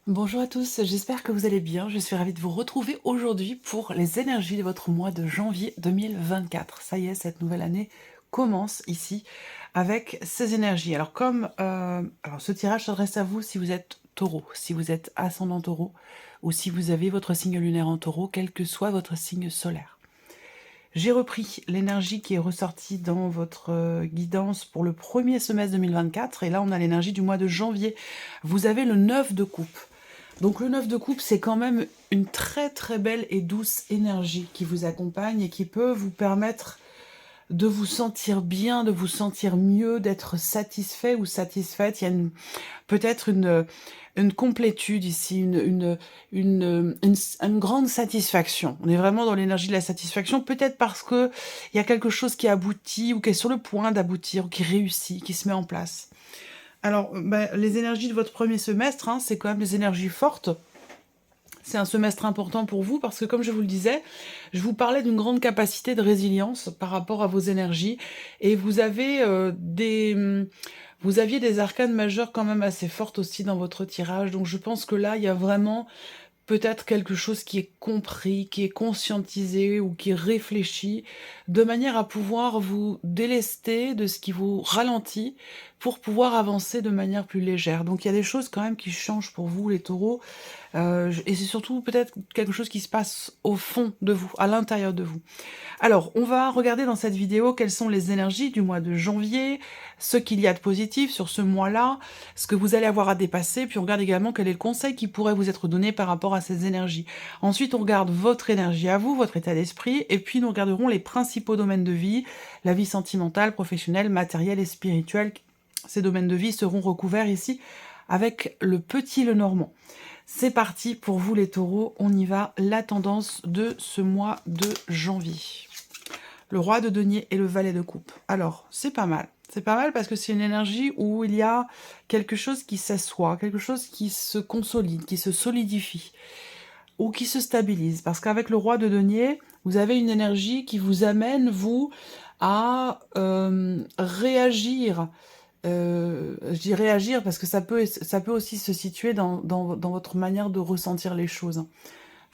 Bonjour à tous, j'espère que vous allez bien. Je suis ravie de vous retrouver aujourd'hui pour les énergies de votre mois de janvier 2024. Ça y est, cette nouvelle année commence ici avec ces énergies. Alors ce tirage s'adresse à vous si vous êtes taureau, si vous êtes ascendant taureau ou si vous avez votre signe lunaire en taureau, quel que soit votre signe solaire. J'ai repris l'énergie qui est ressortie dans votre guidance pour le premier semestre 2024 et là on a l'énergie du mois de janvier. Vous avez le 9 de coupe. Donc le 9 de coupe, c'est quand même une très très belle et douce énergie qui vous accompagne et qui peut vous permettre de vous sentir bien, de vous sentir mieux, d'être satisfait ou satisfaite. Il y a peut-être une complétude ici, une grande satisfaction. On est vraiment dans l'énergie de la satisfaction, peut-être parce que il y a quelque chose qui aboutit ou qui est sur le point d'aboutir, ou qui réussit, qui se met en place. Alors, les énergies de votre premier semestre, hein, c'est quand même des énergies fortes. C'est un semestre important pour vous parce que, comme je vous le disais, je vous parlais d'une grande capacité de résilience par rapport à vos énergies. Et vous aviez des arcanes majeures quand même assez fortes aussi dans votre tirage. Donc je pense que là, il y a vraiment peut-être quelque chose qui est compris, qui est conscientisé ou qui est réfléchi, de manière à pouvoir vous délester de ce qui vous ralentit pour pouvoir avancer de manière plus légère. Donc il y a des choses quand même qui changent pour vous, les taureaux, et c'est surtout peut-être quelque chose qui se passe au fond de vous, à l'intérieur de vous. Alors, on va regarder dans cette vidéo quelles sont les énergies du mois de janvier, ce qu'il y a de positif sur ce mois-là, ce que vous allez avoir à dépasser, puis on regarde également quel est le conseil qui pourrait vous être donné par rapport à ces énergies. Ensuite, on regarde votre énergie à vous, votre état d'esprit, et puis nous regarderons les principaux domaines de vie, la vie sentimentale, professionnelle, matérielle et spirituelle. Ces domaines de vie seront recouverts ici avec le petit Lenormand. C'est parti pour vous les taureaux, on y va, la tendance de ce mois de janvier. Le roi de denier et le valet de coupe. Alors, c'est pas mal. C'est pas mal parce que c'est une énergie où il y a quelque chose qui s'assoit, quelque chose qui se consolide, qui se solidifie ou qui se stabilise. Parce qu'avec le roi de denier, vous avez une énergie qui vous amène, vous, à réagir. Je dis réagir parce que ça peut aussi se situer dans votre manière de ressentir les choses.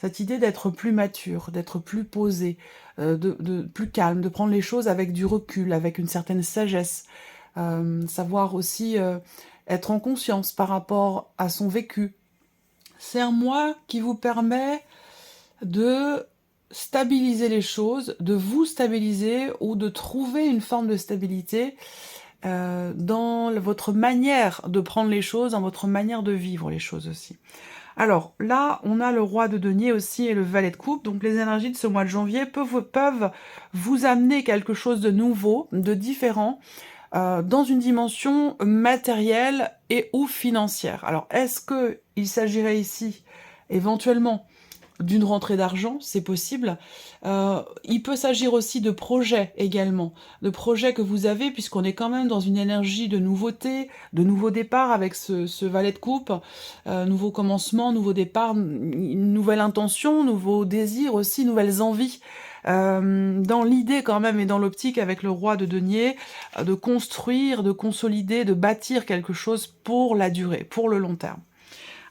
Cette idée d'être plus mature, d'être plus posé, de plus calme, de prendre les choses avec du recul, avec une certaine sagesse, savoir aussi être en conscience par rapport à son vécu. C'est un mois qui vous permet de stabiliser les choses, de vous stabiliser ou de trouver une forme de stabilité dans votre manière de prendre les choses, dans votre manière de vivre les choses aussi. Alors là, on a le roi de denier aussi et le valet de coupe. Donc les énergies de ce mois de janvier peuvent vous amener quelque chose de nouveau, de différent, dans une dimension matérielle et ou financière. Alors est-ce qu'il s'agirait ici éventuellement d'une rentrée d'argent, c'est possible. Il peut s'agir aussi de projets également, de projets que vous avez, puisqu'on est quand même dans une énergie de nouveauté, de nouveau départ avec ce valet de coupe, nouveau commencement, nouveau départ, une nouvelle intention, nouveau désir aussi, nouvelles envies. Dans l'idée quand même et dans l'optique avec le roi de denier, de construire, de consolider, de bâtir quelque chose pour la durée, pour le long terme.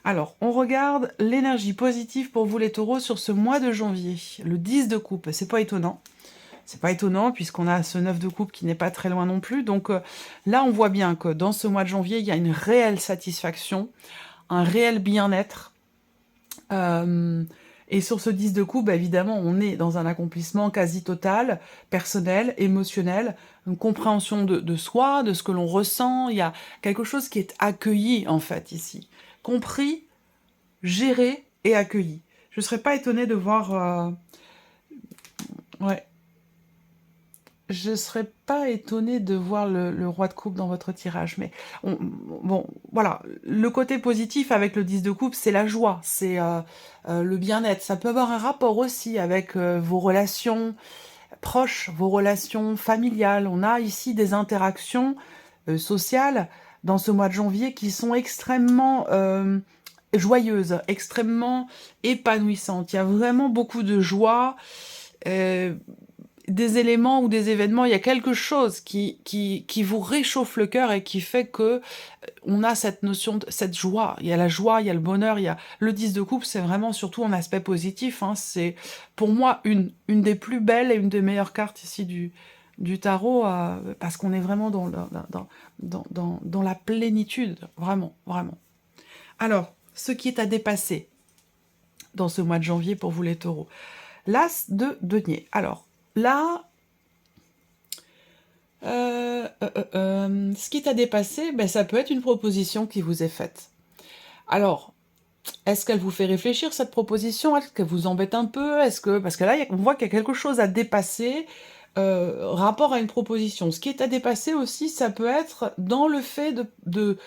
Alors, on regarde l'énergie positive pour vous les taureaux sur ce mois de janvier. Le 10 de coupe, c'est pas étonnant. C'est pas étonnant puisqu'on a ce 9 de coupe qui n'est pas très loin non plus. Donc là, on voit bien que dans ce mois de janvier, il y a une réelle satisfaction, un réel bien-être. Et sur ce 10 de coupe, évidemment, on est dans un accomplissement quasi total, personnel, émotionnel, une compréhension de soi, de ce que l'on ressent. Il y a quelque chose qui est accueilli, en fait, ici. Compris, géré et accueilli. Je ne serais pas étonnée de voir... ouais. je serais pas étonnée de voir le roi de coupe dans votre tirage, mais bon, voilà. Le côté positif avec le 10 de coupe, c'est la joie, c'est le bien-être. Ça peut avoir un rapport aussi avec vos relations proches, vos relations familiales. On a ici des interactions sociales dans ce mois de janvier qui sont extrêmement joyeuses, extrêmement épanouissantes. Il y a vraiment beaucoup de joie. Euh, des éléments ou des événements, il y a quelque chose qui vous réchauffe le cœur et qui fait que on a cette notion de cette joie. Il y a la joie, il y a le bonheur, il y a le 10 de coupe, c'est vraiment surtout un aspect positif. Hein. C'est pour moi une des plus belles et une des meilleures cartes ici du tarot, parce qu'on est vraiment dans la plénitude, vraiment, vraiment. Alors, ce qui est à dépasser dans ce mois de janvier pour vous les taureaux. L'As de denier. Alors, là, ce qui est à dépasser, ben, ça peut être une proposition qui vous est faite. Alors, est-ce qu'elle vous fait réfléchir, cette proposition? Est-ce qu'elle vous embête un peu? Parce que là, on voit qu'il y a quelque chose à dépasser, rapport à une proposition. Ce qui est à dépasser aussi, ça peut être dans le fait de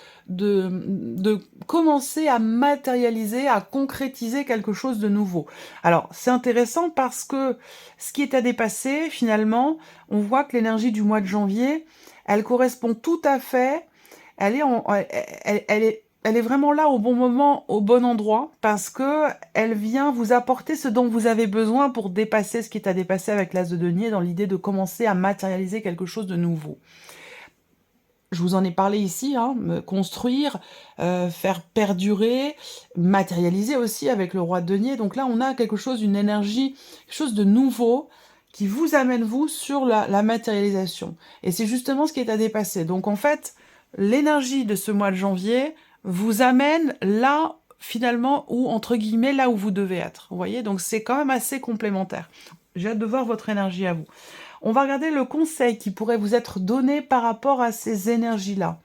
commencer à matérialiser, à concrétiser quelque chose de nouveau. Alors, c'est intéressant parce que ce qui est à dépasser, finalement, on voit que l'énergie du mois de janvier, elle correspond tout à fait, elle est vraiment là au bon moment, au bon endroit, parce que elle vient vous apporter ce dont vous avez besoin pour dépasser ce qui est à dépasser avec l'As de denier, dans l'idée de commencer à matérialiser quelque chose de nouveau. Je vous en ai parlé ici, hein, construire, faire perdurer, matérialiser aussi avec le roi de denier. Donc là, on a quelque chose, une énergie, quelque chose de nouveau qui vous amène, vous, sur la matérialisation. Et c'est justement ce qui est à dépasser. Donc en fait, l'énergie de ce mois de janvier vous amène là, finalement, où, entre guillemets, là où vous devez être. Vous voyez, donc c'est quand même assez complémentaire. J'ai hâte de voir votre énergie à vous. On va regarder le conseil qui pourrait vous être donné par rapport à ces énergies-là.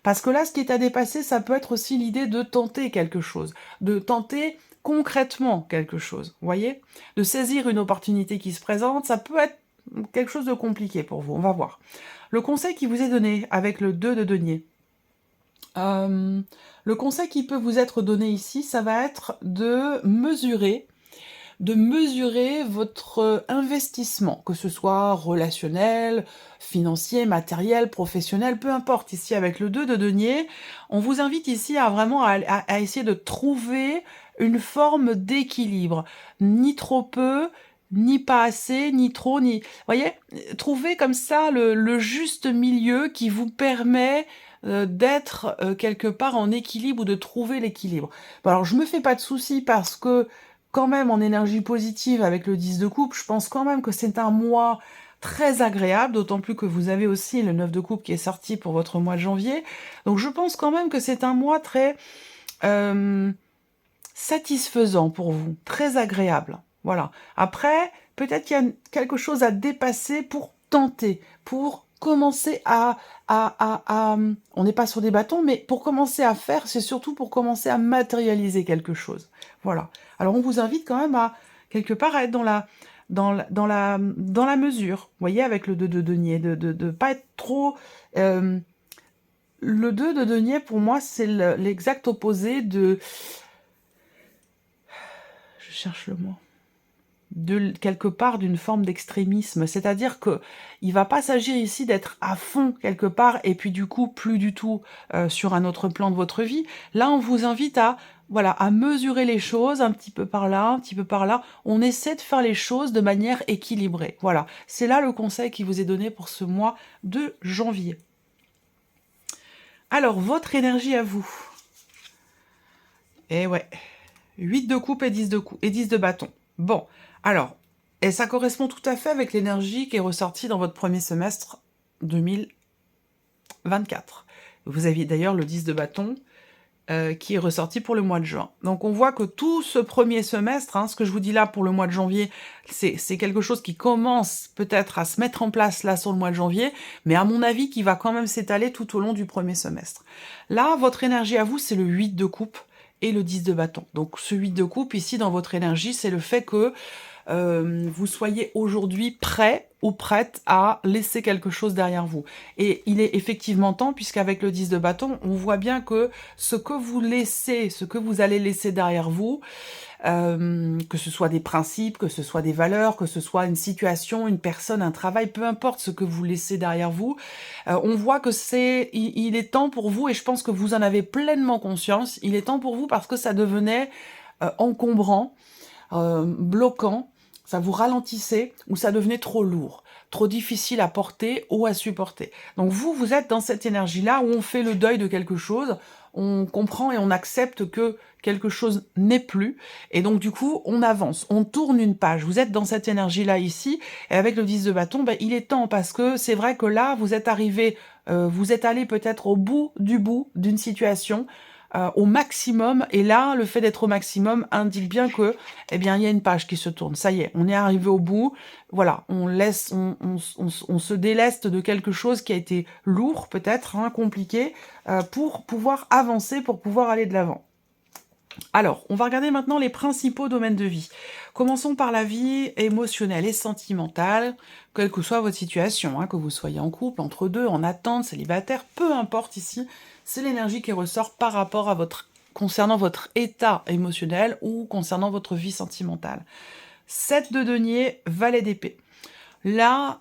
Parce que là, ce qui est à dépasser, ça peut être aussi l'idée de tenter quelque chose, de tenter concrètement quelque chose, vous voyez? De saisir une opportunité qui se présente, ça peut être quelque chose de compliqué pour vous, on va voir. Le conseil qui vous est donné avec le 2 de denier, le conseil qui peut vous être donné ici, ça va être de mesurer votre investissement, que ce soit relationnel, financier, matériel, professionnel, peu importe. Ici, avec le 2 de denier, on vous invite ici à vraiment à essayer de trouver une forme d'équilibre. Ni trop peu, ni pas assez, ni trop, ni... Vous voyez, trouver comme ça le juste milieu qui vous permet d'être quelque part en équilibre ou de trouver l'équilibre. Bon, alors, je me fais pas de soucis parce que quand même en énergie positive avec le 10 de coupe, je pense quand même que c'est un mois très agréable, d'autant plus que vous avez aussi le 9 de coupe qui est sorti pour votre mois de janvier. Donc je pense quand même que c'est un mois très satisfaisant pour vous, très agréable. Voilà. Après, peut-être qu'il y a quelque chose à dépasser pour tenter, pour commencer on n'est pas sur des bâtons, mais pour commencer à faire, c'est surtout pour commencer à matérialiser quelque chose. Voilà. Alors on vous invite quand même à, quelque part, à être dans la mesure, vous voyez, avec le 2 de denier, de pas être trop... le 2 de denier, pour moi, c'est l'exact opposé de... Je cherche le mot. De quelque part d'une forme d'extrémisme, c'est-à-dire que il va pas s'agir ici d'être à fond quelque part et puis du coup plus du tout sur un autre plan de votre vie. Là, on vous invite à voilà, à mesurer les choses un petit peu par là, un petit peu par là. On essaie de faire les choses de manière équilibrée. Voilà, c'est là le conseil qui vous est donné pour ce mois de janvier. Alors, votre énergie à vous. Eh ouais, 8 de coupe et 10 de bâton. Bon, alors, et ça correspond tout à fait avec l'énergie qui est ressortie dans votre premier semestre 2024. Vous aviez d'ailleurs le 10 de bâton qui est ressorti pour le mois de juin. Donc on voit que tout ce premier semestre, hein, ce que je vous dis là pour le mois de janvier, c'est quelque chose qui commence peut-être à se mettre en place là sur le mois de janvier, mais à mon avis qui va quand même s'étaler tout au long du premier semestre. Là, votre énergie à vous, c'est le 8 de coupe et le 10 de bâton. Donc ce 8 de coupe, ici, dans votre énergie, c'est le fait que vous soyez aujourd'hui prêt ou prête à laisser quelque chose derrière vous. Et il est effectivement temps, puisqu'avec le 10 de bâton, on voit bien que ce que vous laissez, ce que vous allez laisser derrière vous, que ce soit des principes, que ce soit des valeurs, que ce soit une situation, une personne, un travail, peu importe ce que vous laissez derrière vous, on voit que il est temps pour vous, et je pense que vous en avez pleinement conscience, il est temps pour vous parce que ça devenait encombrant, bloquant, ça vous ralentissait ou ça devenait trop lourd, trop difficile à porter ou à supporter. Donc vous êtes dans cette énergie-là où on fait le deuil de quelque chose, on comprend et on accepte que quelque chose n'est plus, et donc du coup on avance, on tourne une page. Vous êtes dans cette énergie-là ici, et avec le 10 de bâton, ben, il est temps, parce que c'est vrai que là vous êtes arrivé, vous êtes allé peut-être au bout d'une situation, au maximum, et là, le fait d'être au maximum indique bien que, eh bien, il y a une page qui se tourne. Ça y est, on est arrivé au bout. Voilà, on se déleste de quelque chose qui a été lourd, peut-être, hein, compliqué, pour pouvoir avancer, pour pouvoir aller de l'avant. Alors, on va regarder maintenant les principaux domaines de vie. Commençons par la vie émotionnelle et sentimentale, quelle que soit votre situation, hein, que vous soyez en couple, entre deux, en attente, célibataire, peu importe ici, c'est l'énergie qui ressort par rapport à concernant votre état émotionnel ou concernant votre vie sentimentale. 7 de denier, valet d'épée. Là,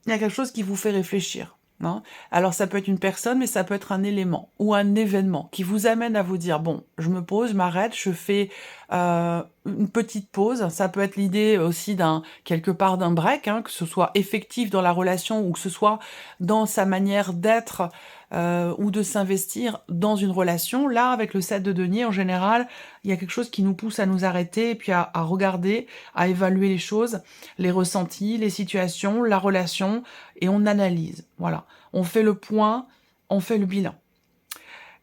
il y a quelque chose qui vous fait réfléchir. Hein. Alors ça peut être une personne, mais ça peut être un élément ou un événement qui vous amène à vous dire, bon, je me pose, je m'arrête, je fais une petite pause. Ça peut être l'idée aussi quelque part d'un break, hein, que ce soit effectif dans la relation ou que ce soit dans sa manière d'être ou de s'investir dans une relation. Là, avec le 7 de denier, en général, il y a quelque chose qui nous pousse à nous arrêter et puis à regarder, à évaluer les choses, les ressentis, les situations, la relation, et on analyse. Voilà. On fait le point, on fait le bilan.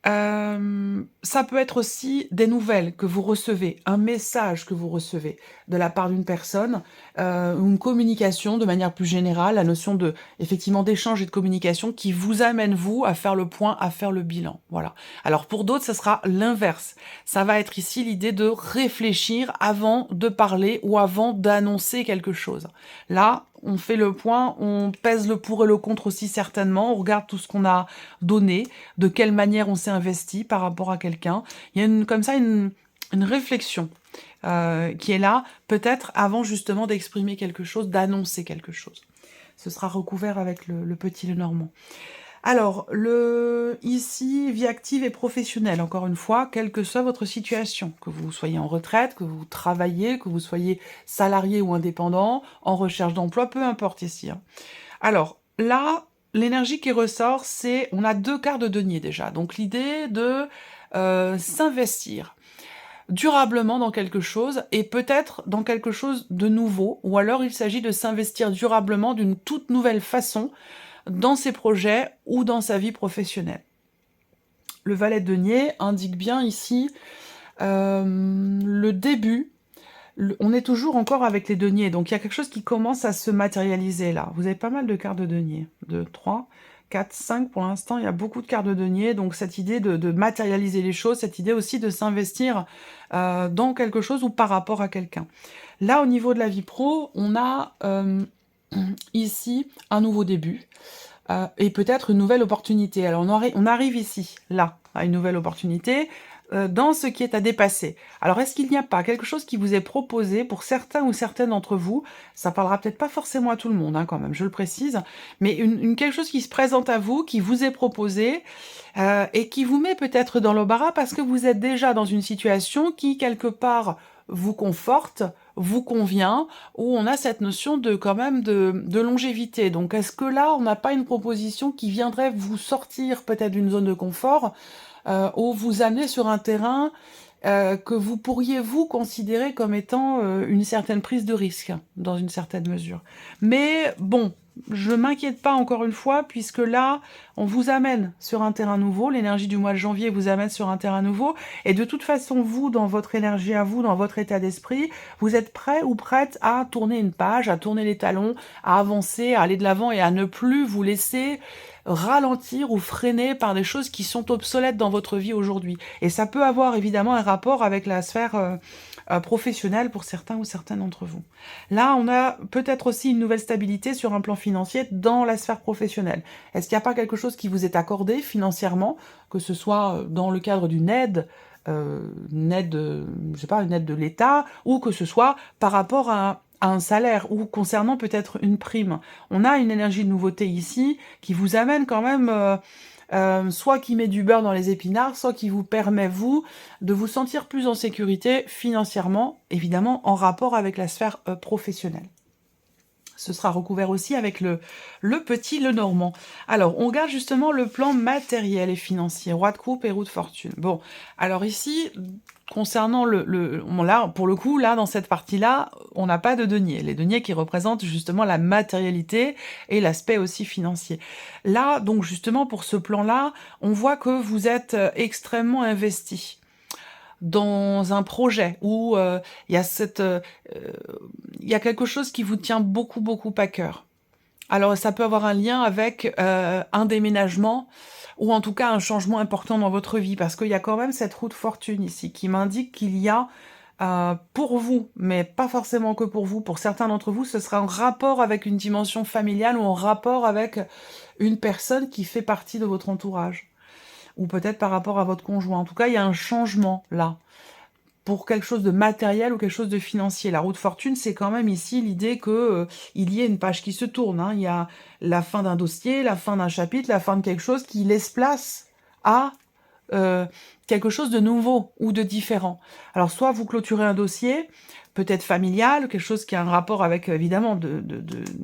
Ça peut être aussi des nouvelles que vous recevez, un message que vous recevez de la part d'une personne, une communication de manière plus générale, la notion effectivement d'échange et de communication qui vous amène, vous, à faire le point, à faire le bilan. Voilà. Alors pour d'autres, ça sera l'inverse. Ça va être ici l'idée de réfléchir avant de parler ou avant d'annoncer quelque chose. Là, on fait le point, on pèse le pour et le contre aussi certainement, on regarde tout ce qu'on a donné, de quelle manière on s'est investi par rapport à quelqu'un. Il y a comme ça une réflexion qui est là, peut-être avant justement d'exprimer quelque chose, d'annoncer quelque chose. Ce sera recouvert avec le petit Lenormand. Alors, ici, vie active et professionnelle, encore une fois, quelle que soit votre situation, que vous soyez en retraite, que vous travaillez, que vous soyez salarié ou indépendant, en recherche d'emploi, peu importe ici. Hein. Alors, là, l'énergie qui ressort, on a 2 quarts de denier déjà, donc l'idée de s'investir durablement dans quelque chose, et peut-être dans quelque chose de nouveau, ou alors il s'agit de s'investir durablement d'une toute nouvelle façon, dans ses projets ou dans sa vie professionnelle. Le valet de denier indique bien ici le début. On est toujours encore avec les deniers, donc il y a quelque chose qui commence à se matérialiser là. Vous avez pas mal de cartes de denier. 2, 3, 4, 5 pour l'instant, il y a beaucoup de cartes de denier, donc cette idée de matérialiser les choses, cette idée aussi de s'investir dans quelque chose ou par rapport à quelqu'un. Là, au niveau de la vie pro, on a ici un nouveau début. Et peut-être une nouvelle opportunité. Alors on arrive ici, là, à une nouvelle opportunité, dans ce qui est à dépasser. Alors est-ce qu'il n'y a pas quelque chose qui vous est proposé pour certains ou certaines d'entre vous, ça parlera peut-être pas forcément à tout le monde, hein, quand même, je le précise, mais quelque chose qui se présente à vous, qui vous est proposé, et qui vous met peut-être dans l'embarras parce que vous êtes déjà dans une situation qui, quelque part, vous conforte, vous convient, où on a cette notion quand même de longévité. Donc est-ce que là, on n'a pas une proposition qui viendrait vous sortir peut-être d'une zone de confort, ou vous amener sur un terrain que vous pourriez vous considérer comme étant une certaine prise de risque, dans une certaine mesure. Mais bon, je m'inquiète pas encore une fois, puisque là, on vous amène sur un terrain nouveau, l'énergie du mois de janvier vous amène sur un terrain nouveau, et de toute façon, vous, dans votre énergie à vous, dans votre état d'esprit, vous êtes prêt ou prête à tourner une page, à tourner les talons, à avancer, à aller de l'avant et à ne plus vous laisser ralentir ou freiner par des choses qui sont obsolètes dans votre vie aujourd'hui. Et ça peut avoir évidemment un rapport avec la sphère professionnelle pour certains ou certaines d'entre vous. Là, on a peut-être aussi une nouvelle stabilité sur un plan financier dans la sphère professionnelle. Est-ce qu'il n'y a pas quelque chose qui vous est accordé financièrement, que ce soit dans le cadre une aide, je sais pas, une aide de l'État, ou que ce soit par rapport à un salaire, ou concernant peut-être une prime. On a une énergie de nouveauté ici qui vous amène quand même, soit qui met du beurre dans les épinards, soit qui vous permet, vous, de vous sentir plus en sécurité financièrement, évidemment en rapport avec la sphère professionnelle. Ce sera recouvert aussi avec le petit Lenormand. Alors, on regarde justement le plan matériel et financier, roi de coupe et roue de fortune. Bon, alors ici, concernant là, pour le coup, là, dans cette partie-là, on n'a pas de denier. Les deniers qui représentent justement la matérialité et l'aspect aussi financier. Là, donc justement, pour ce plan-là, on voit que vous êtes extrêmement investi dans un projet où il y a quelque chose qui vous tient beaucoup, beaucoup à cœur. Alors, ça peut avoir un lien avec un déménagement ou en tout cas un changement important dans votre vie, parce qu'il y a quand même cette roue de fortune ici qui m'indique qu'il y a pour vous, mais pas forcément que pour vous, pour certains d'entre vous, ce sera en rapport avec une dimension familiale ou en rapport avec une personne qui fait partie de votre entourage, ou peut-être par rapport à votre conjoint. En tout cas, il y a un changement là, pour quelque chose de matériel ou quelque chose de financier. La roue de fortune, c'est quand même ici l'idée que il y ait une page qui se tourne, hein. Il y a la fin d'un dossier, la fin d'un chapitre, la fin de quelque chose qui laisse place à quelque chose de nouveau ou de différent. Alors, soit vous clôturez un dossier, peut-être familial, quelque chose qui a un rapport avec, évidemment,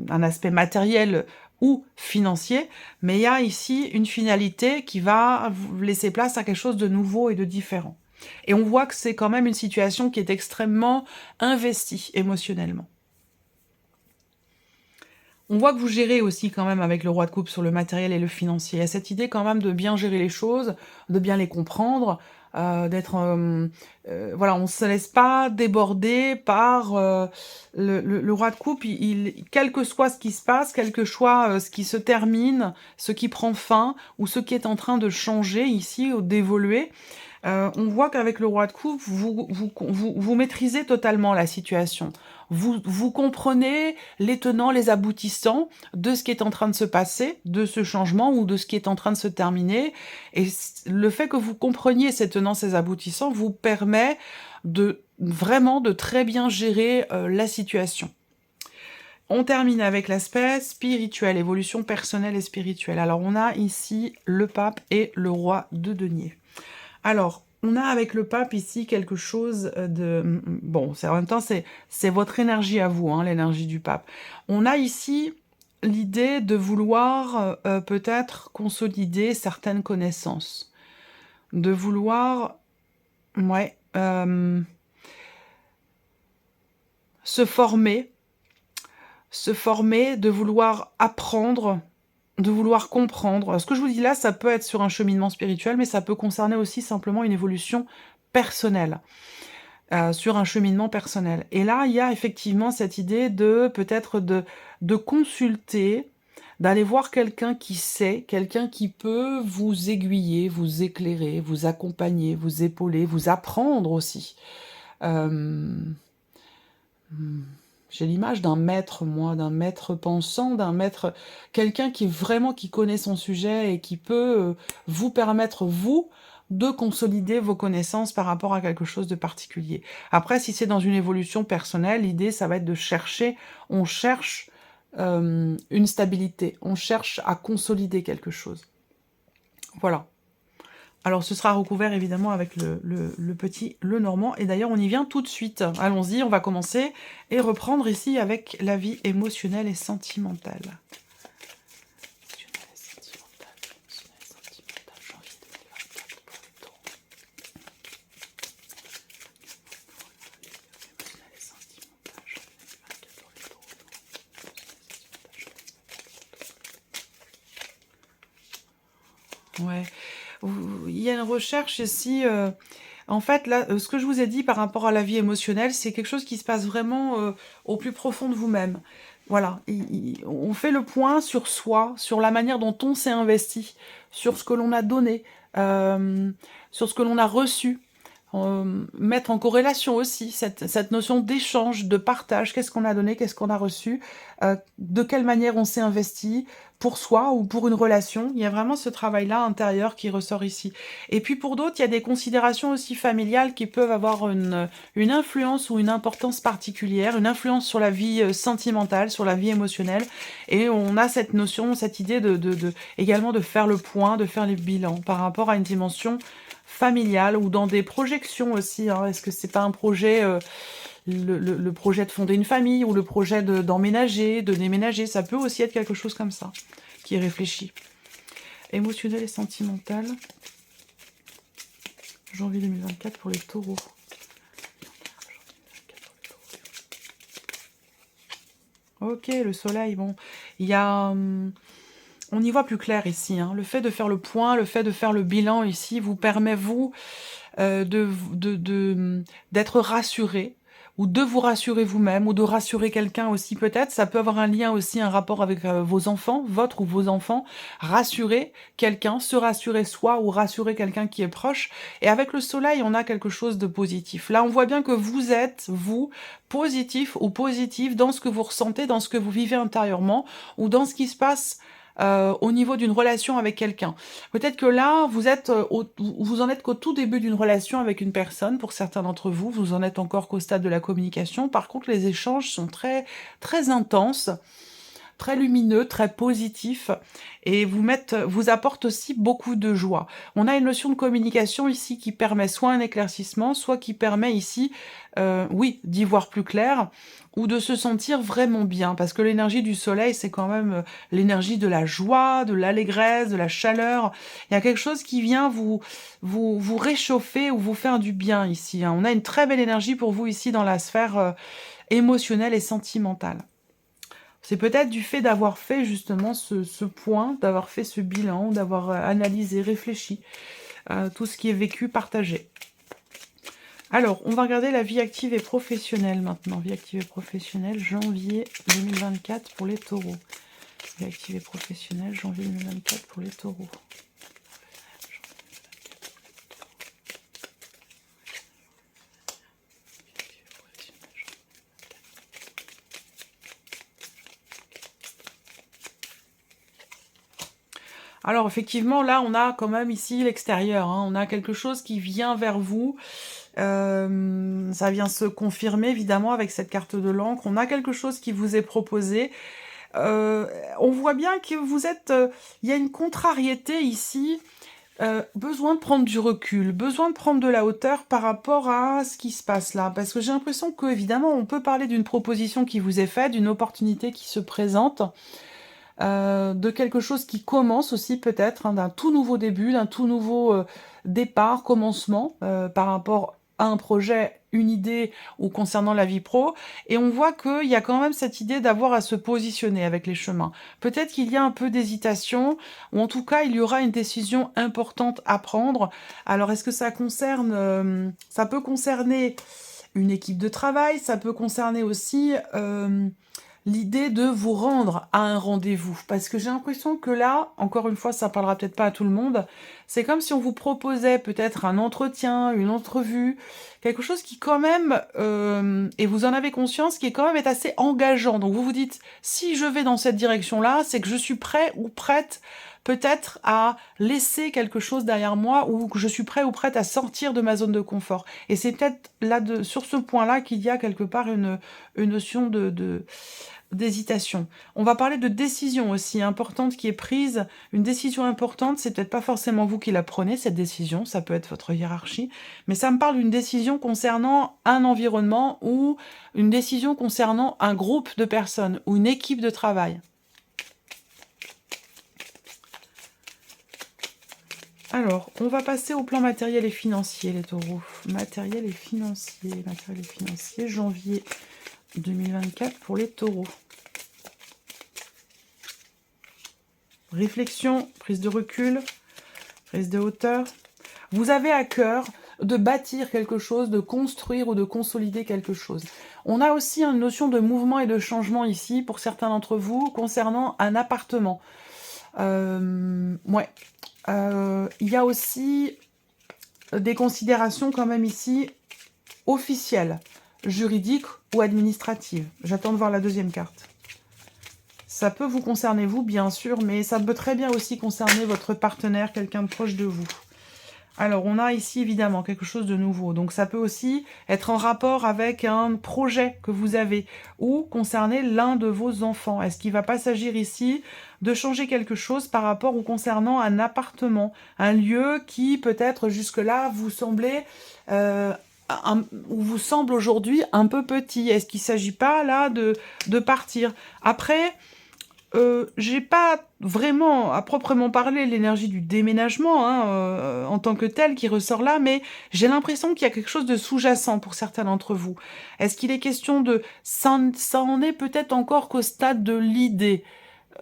un aspect matériel ou financier, mais il y a ici une finalité qui va vous laisser place à quelque chose de nouveau et de différent. Et on voit que c'est quand même une situation qui est extrêmement investie émotionnellement. On voit que vous gérez aussi quand même avec le roi de coupe sur le matériel et le financier. Il y a cette idée quand même de bien gérer les choses, de bien les comprendre, d'être... voilà, on ne se laisse pas déborder par le roi de coupe. Quel que soit ce qui se passe, quel que soit ce qui se termine, ce qui prend fin, ou ce qui est en train de changer ici, ou d'évoluer, on voit qu'avec le roi de coupe, vous maîtrisez totalement la situation. Vous comprenez les tenants, les aboutissants de ce qui est en train de se passer, de ce changement ou de ce qui est en train de se terminer. Et le fait que vous compreniez ces tenants, ces aboutissants vous permet vraiment de très bien gérer la situation. On termine avec l'aspect spirituel, évolution personnelle et spirituelle. Alors on a ici le pape et le roi de denier. Alors, on a avec le pape ici quelque chose de... Bon, en même temps, c'est votre énergie à vous, hein, l'énergie du pape. On a ici l'idée de vouloir peut-être consolider certaines connaissances. De vouloir, ouais, se former, de vouloir apprendre, de vouloir comprendre. Ce que je vous dis là, ça peut être sur un cheminement spirituel, mais ça peut concerner aussi simplement une évolution personnelle, sur un cheminement personnel. Et là, il y a effectivement cette idée de peut-être de consulter, d'aller voir quelqu'un qui sait, quelqu'un qui peut vous aiguiller, vous éclairer, vous accompagner, vous épauler, vous apprendre aussi. J'ai l'image d'un maître, moi, d'un maître pensant, d'un maître, quelqu'un qui connaît son sujet et qui peut vous permettre, vous, de consolider vos connaissances par rapport à quelque chose de particulier. Après, si c'est dans une évolution personnelle, l'idée, ça va être de chercher, on cherche une stabilité, on cherche à consolider quelque chose. Voilà. Alors, ce sera recouvert évidemment avec le petit Lenormand. Et d'ailleurs, on y vient tout de suite. Allons-y, on va commencer et reprendre ici avec la vie émotionnelle et sentimentale. Ouais. Il y a une recherche ici. En fait, là, ce que je vous ai dit par rapport à la vie émotionnelle, c'est quelque chose qui se passe vraiment au plus profond de vous-même. Voilà, on fait le point sur soi, sur la manière dont on s'est investi, sur ce que l'on a donné, sur ce que l'on a reçu. mettre en corrélation aussi cette notion d'échange, de partage. Qu'est-ce qu'on a donné, qu'est-ce qu'on a reçu, de quelle manière on s'est investi pour soi ou pour une relation. Il y a vraiment ce travail-là intérieur qui ressort ici. Et puis pour d'autres, il y a des considérations aussi familiales qui peuvent avoir une influence ou une importance particulière, une influence sur la vie sentimentale, sur la vie émotionnelle. Et on a cette notion, cette idée également de faire le point, de faire les bilans par rapport à une dimension familiale ou dans des projections aussi. Hein. Est-ce que c'est pas un projet, le projet de fonder une famille ou le projet d'emménager, de déménager, ça peut aussi être quelque chose comme ça, qui est réfléchi. Émotionnel et sentimental. Janvier 2024 pour les taureaux. Ok, le soleil, bon. Il y a... on y voit plus clair ici. Hein. Le fait de faire le point, le fait de faire le bilan ici vous permet, vous, d'être rassuré, ou de vous rassurer vous-même, ou de rassurer quelqu'un aussi peut-être. Ça peut avoir un lien aussi, un rapport avec vos enfants, votre ou vos enfants. Rassurer quelqu'un, se rassurer soi, ou rassurer quelqu'un qui est proche. Et avec le soleil, on a quelque chose de positif. Là, on voit bien que vous êtes, vous, positif ou positive dans ce que vous ressentez, dans ce que vous vivez intérieurement, ou dans ce qui se passe au niveau d'une relation avec quelqu'un. Peut-être que là, vous en êtes qu'au tout début d'une relation avec une personne. Pour certains d'entre vous, vous en êtes encore qu'au stade de la communication. Par contre, les échanges sont très, très intenses, très lumineux, très positifs, et vous apporte aussi beaucoup de joie. On a une notion de communication ici qui permet soit un éclaircissement, soit qui permet ici, oui, d'y voir plus clair, ou de se sentir vraiment bien, parce que l'énergie du soleil, c'est quand même l'énergie de la joie, de l'allégresse, de la chaleur. Il y a quelque chose qui vient vous réchauffer ou vous faire du bien ici. Hein. On a une très belle énergie pour vous ici dans la sphère émotionnelle et sentimentale. C'est peut-être du fait d'avoir fait justement ce point, d'avoir fait ce bilan, d'avoir analysé, réfléchi tout ce qui est vécu, partagé. Alors, on va regarder la vie active et professionnelle maintenant. Vie active et professionnelle, janvier 2024 pour les taureaux. Vie active et professionnelle, janvier 2024 pour les taureaux. Alors effectivement, là, on a quand même ici l'extérieur. Hein. On a quelque chose qui vient vers vous. Ça vient se confirmer évidemment avec cette carte de l'encre. On a quelque chose qui vous est proposé. On voit bien que vous êtes... il y a une contrariété ici. Besoin de prendre du recul, besoin de prendre de la hauteur par rapport à ce qui se passe là. Parce que j'ai l'impression que, évidemment, on peut parler d'une proposition qui vous est faite, d'une opportunité qui se présente. De quelque chose qui commence aussi peut-être, hein, d'un tout nouveau début, d'un tout nouveau départ, commencement par rapport à un projet, une idée ou concernant la vie pro. Et on voit qu'il y a quand même cette idée d'avoir à se positionner avec les chemins. Peut-être qu'il y a un peu d'hésitation, ou en tout cas il y aura une décision importante à prendre. Alors est-ce que ça concerne, ça peut concerner une équipe de travail, ça peut concerner aussi... l'idée de vous rendre à un rendez-vous. Parce que j'ai l'impression que là, encore une fois, ça parlera peut-être pas à tout le monde, c'est comme si on vous proposait peut-être un entretien, une entrevue, quelque chose qui quand même, et vous en avez conscience, qui est quand même est assez engageant. Donc vous vous dites, si je vais dans cette direction-là, c'est que je suis prêt ou prête peut-être à laisser quelque chose derrière moi, ou que je suis prêt ou prête à sortir de ma zone de confort. Et c'est peut-être là sur ce point-là qu'il y a quelque part une notion d'hésitation. On va parler de décision aussi importante qui est prise. Une décision importante, c'est peut-être pas forcément vous qui la prenez, cette décision, ça peut être votre hiérarchie, mais ça me parle d'une décision concernant un environnement ou une décision concernant un groupe de personnes ou une équipe de travail. Alors, on va passer au plan matériel et financier, les taureaux. Matériel et financier, janvier 2024 pour les taureaux. Réflexion, prise de recul, prise de hauteur. Vous avez à cœur de bâtir quelque chose, de construire ou de consolider quelque chose. On a aussi une notion de mouvement et de changement ici, pour certains d'entre vous, concernant un appartement. Ouais. Il y a aussi des considérations quand même ici officielles, juridiques ou administratives. J'attends de voir la deuxième carte. Ça peut vous concerner vous, bien sûr, mais ça peut très bien aussi concerner votre partenaire, quelqu'un de proche de vous. Alors, on a ici, évidemment, quelque chose de nouveau. Donc, ça peut aussi être en rapport avec un projet que vous avez ou concerner l'un de vos enfants. Est-ce qu'il ne va pas s'agir ici de changer quelque chose par rapport ou concernant un appartement, un lieu qui, peut-être, jusque-là, vous semblait... ou vous semble aujourd'hui un peu petit. Est-ce qu'il ne s'agit pas, là, de partir? Après... j'ai pas vraiment, à proprement parler, l'énergie du déménagement en tant que tel qui ressort là, mais j'ai l'impression qu'il y a quelque chose de sous-jacent pour certains d'entre vous. Est-ce qu'il est question de... Ça en est peut-être encore qu'au stade de l'idée,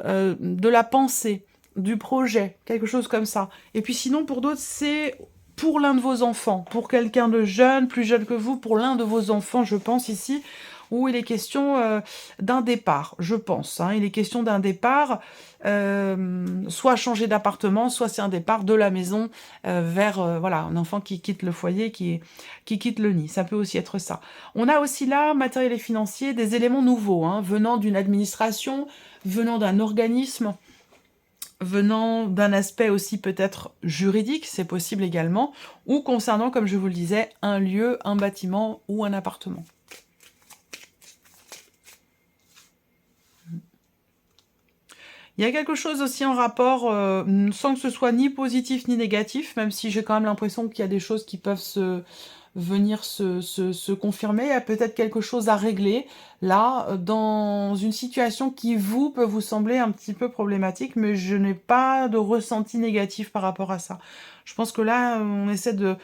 de la pensée, du projet, quelque chose comme ça. Et puis sinon, pour d'autres, c'est pour l'un de vos enfants, pour quelqu'un de jeune, plus jeune que vous, pour l'un de vos enfants, je pense ici, où il est question d'un départ, je pense. Il est question d'un départ, soit changer d'appartement, soit c'est un départ de la maison vers voilà, un enfant qui quitte le foyer, qui quitte le nid. Ça peut aussi être ça. On a aussi là, matériel et financier, des éléments nouveaux, venant d'une administration, venant d'un organisme, venant d'un aspect aussi peut-être juridique, c'est possible également, ou concernant, comme je vous le disais, un lieu, un bâtiment ou un appartement. Il y a quelque chose aussi en rapport, sans que ce soit ni positif ni négatif, même si j'ai quand même l'impression qu'il y a des choses qui peuvent venir se confirmer. Il y a peut-être quelque chose à régler, là, dans une situation qui, peut vous sembler un petit peu problématique, mais je n'ai pas de ressenti négatif par rapport à ça. Je pense que là, on essaie de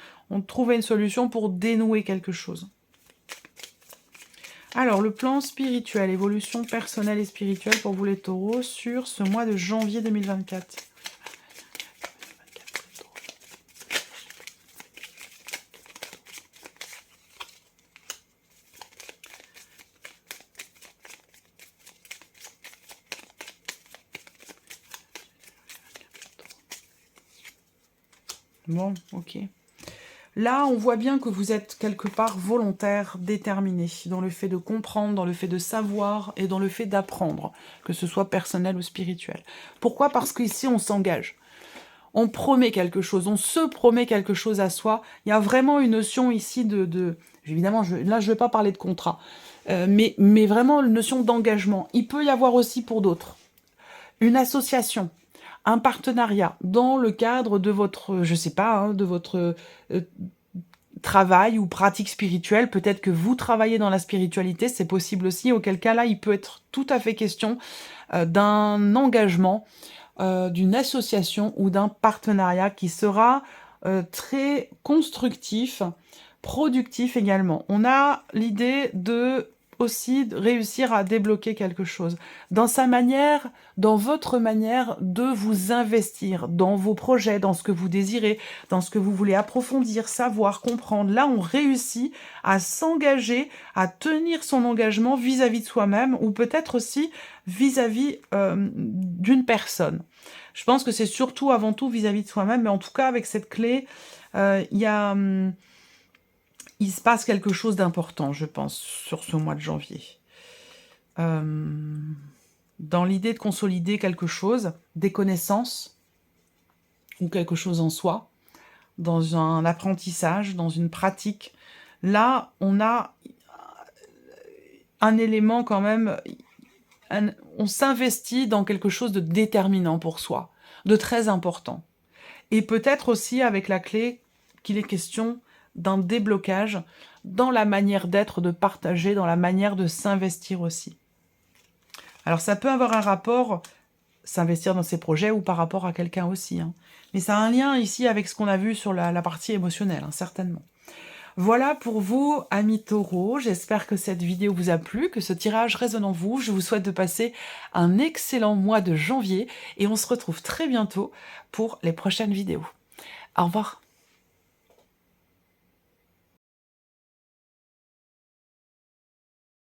trouver une solution pour dénouer quelque chose. Alors, le plan spirituel, évolution personnelle et spirituelle pour vous les taureaux sur ce mois de janvier 2024. Bon, ok. Là, on voit bien que vous êtes quelque part volontaire, déterminé, dans le fait de comprendre, dans le fait de savoir et dans le fait d'apprendre, que ce soit personnel ou spirituel. Pourquoi? Parce qu'ici, on s'engage. On promet quelque chose, on se promet quelque chose à soi. Il y a vraiment une notion ici évidemment, là, je ne vais pas parler de contrat, mais vraiment une notion d'engagement. Il peut y avoir aussi pour d'autres une association, un partenariat dans le cadre de votre, je sais pas, de votre travail ou pratique spirituelle. Peut-être que vous travaillez dans la spiritualité, c'est possible aussi, auquel cas là, il peut être tout à fait question d'un engagement, d'une association ou d'un partenariat qui sera très constructif, productif également. On a l'idée de aussi réussir à débloquer quelque chose dans sa manière, dans votre manière de vous investir dans vos projets, dans ce que vous désirez, dans ce que vous voulez approfondir, savoir, comprendre. Là, on réussit à s'engager, à tenir son engagement vis-à-vis de soi-même ou peut-être aussi vis-à-vis d'une personne. Je pense que c'est surtout avant tout vis-à-vis de soi-même, mais en tout cas avec cette clé, il se passe quelque chose d'important, je pense, sur ce mois de janvier. Dans l'idée de consolider quelque chose, des connaissances, ou quelque chose en soi, dans un apprentissage, dans une pratique, là, on a un élément quand même, on s'investit dans quelque chose de déterminant pour soi, de très important. Et peut-être aussi avec la clé qu'il est question d'un déblocage dans la manière d'être, de partager, dans la manière de s'investir aussi. Alors ça peut avoir un rapport, s'investir dans ses projets ou par rapport à quelqu'un aussi. Mais ça a un lien ici avec ce qu'on a vu sur la partie émotionnelle, certainement. Voilà pour vous, amis taureaux. J'espère que cette vidéo vous a plu, que ce tirage résonne en vous. Je vous souhaite de passer un excellent mois de janvier et on se retrouve très bientôt pour les prochaines vidéos. Au revoir.